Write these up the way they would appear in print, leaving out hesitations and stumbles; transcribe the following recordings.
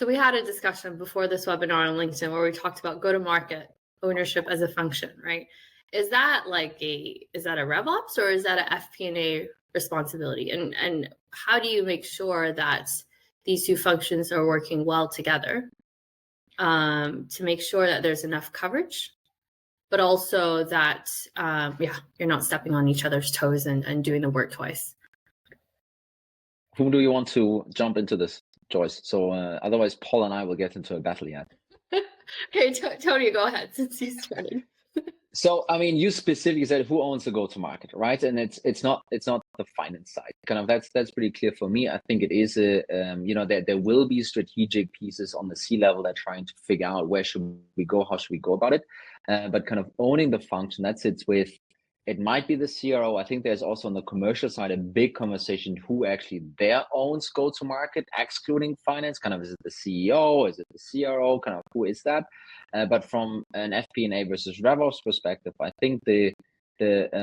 So we had a discussion before this webinar on LinkedIn where we talked about go-to-market ownership as a function, right? Is that a RevOps or is that a FP&A responsibility? And how do you make sure that these two functions are working well together to make sure that there's enough coverage, but also that you're not stepping on each other's toes and doing the work twice? Who do you want to jump into this, Joyce? So otherwise, Paul and I will get into a battle yet. Okay, Tony, go ahead since you started. So, I mean, you specifically said who owns the go-to-market, right? And it's not the finance side. Kind of that's pretty clear for me. I think it is there will be strategic pieces on the C-level that are trying to figure out where should we go, how should we go about it. But kind of owning the function that sits with, it might be the CRO. I think there's also on the commercial side a big conversation who actually their owns go-to-market, excluding finance. Kind of, is it the CEO? Is it the CRO? Kind of, who is that? But from an FP&A versus RevOps perspective, I think the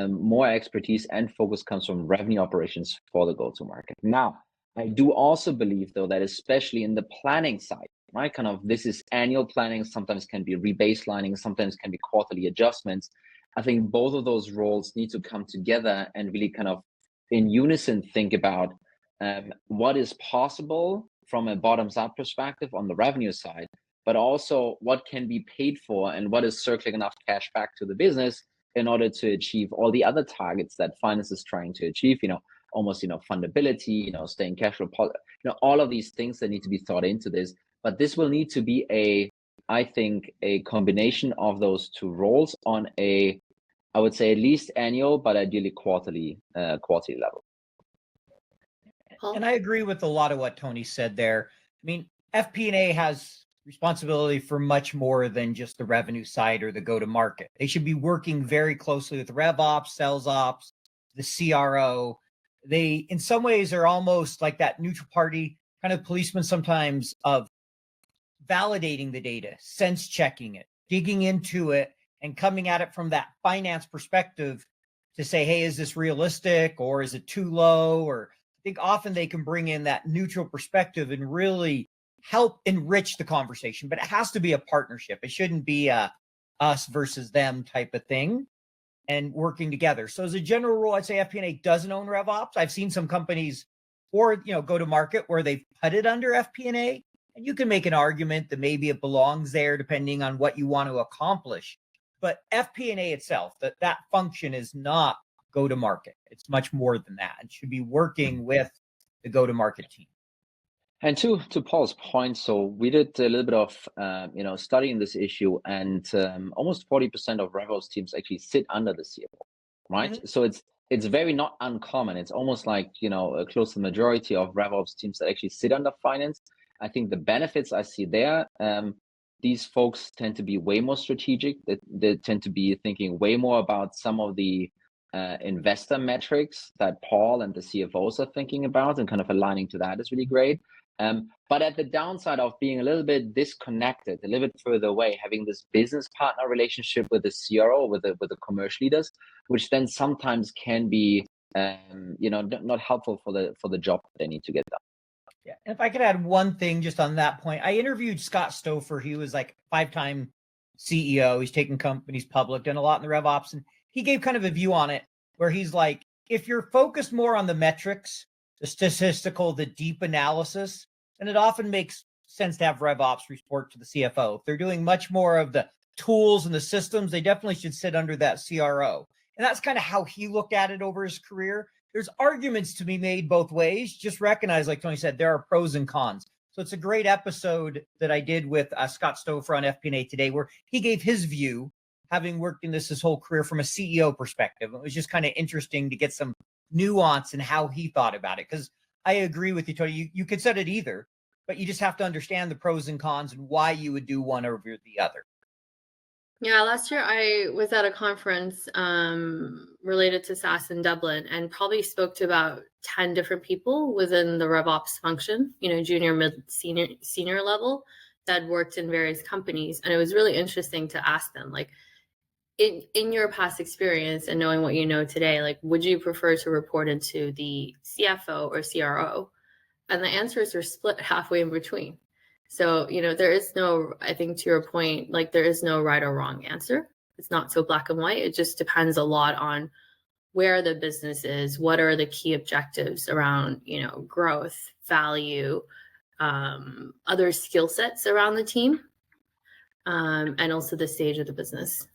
more expertise and focus comes from revenue operations for the go-to-market. Now, I do also believe, though, that especially in the planning side, right? Kind of, this is annual planning, sometimes can be rebaselining, sometimes can be quarterly adjustments. I think both of those roles need to come together and really kind of in unison think about what is possible from a bottoms-up perspective on the revenue side, but also what can be paid for and what is circling enough cash back to the business in order to achieve all the other targets that finance is trying to achieve, almost, fundability, staying cash flow, all of these things that need to be thought into this. But this will need to be I think, a combination of those two roles on I would say at least annual, but ideally quarterly level. And I agree with a lot of what Tony said there. I mean, FP&A has responsibility for much more than just the revenue side or the go-to-market. They should be working very closely with RevOps, sales ops, the CRO. They, in some ways, are almost like that neutral party kind of policeman sometimes of validating the data, sense checking it, digging into it, and coming at it from that finance perspective to say, hey, is this realistic or is it too low? Or I think often they can bring in that neutral perspective and really help enrich the conversation, but it has to be a partnership. It shouldn't be a us versus them type of thing and working together. So as a general rule, I'd say FP&A doesn't own RevOps. I've seen some companies or, go to market where they've put it under FP&A, and you can make an argument that maybe it belongs there depending on what you want to accomplish. But FP&A itself, that function is not go-to-market. It's much more than that. It should be working with the go-to-market team. And to Paul's point, so we did a little bit of studying this issue, and almost 40% of RevOps teams actually sit under the CFO, right? Mm-hmm. So it's very not uncommon. It's almost like close to the majority of RevOps teams that actually sit under finance. I think the benefits I see there, these folks tend to be way more strategic. They tend to be thinking way more about some of the investor metrics that Paul and the CFOs are thinking about, and kind of aligning to that is really great. But at the downside of being a little bit disconnected, a little bit further away, having this business partner relationship with the CRO, with the commercial leaders, which then sometimes can be not helpful for the job that they need to get done. Yeah, and if I could add one thing just on that point, I interviewed Scott Stouffer. He was like 5-time CEO. He's taken companies public, done a lot in the RevOps, and he gave kind of a view on it where he's like, if you're focused more on the metrics, the statistical, the deep analysis, then it often makes sense to have RevOps report to the CFO. If they're doing much more of the tools and the systems, they definitely should sit under that CRO. And that's kind of how he looked at it over his career. There's arguments to be made both ways. Just recognize, like Tony said, there are pros and cons. So it's a great episode that I did with Scott Stouffer on FP&A Today, where he gave his view, having worked in this his whole career from a CEO perspective. It was just kind of interesting to get some nuance in how he thought about it. Because I agree with you, Tony. You could set it either, but you just have to understand the pros and cons and why you would do one over the other. Yeah, last year I was at a conference related to SaaS in Dublin, and probably spoke to about 10 different people within the RevOps function, junior, mid, senior level that worked in various companies. And it was really interesting to ask them, like, in your past experience and knowing what you know today, like, would you prefer to report into the CFO or CRO? And the answers are split halfway in between. So, there is no, I think to your point, like there is no right or wrong answer. It's not so black and white. It just depends a lot on where the business is, what are the key objectives around, growth, value, other skill sets around the team, and also the stage of the business.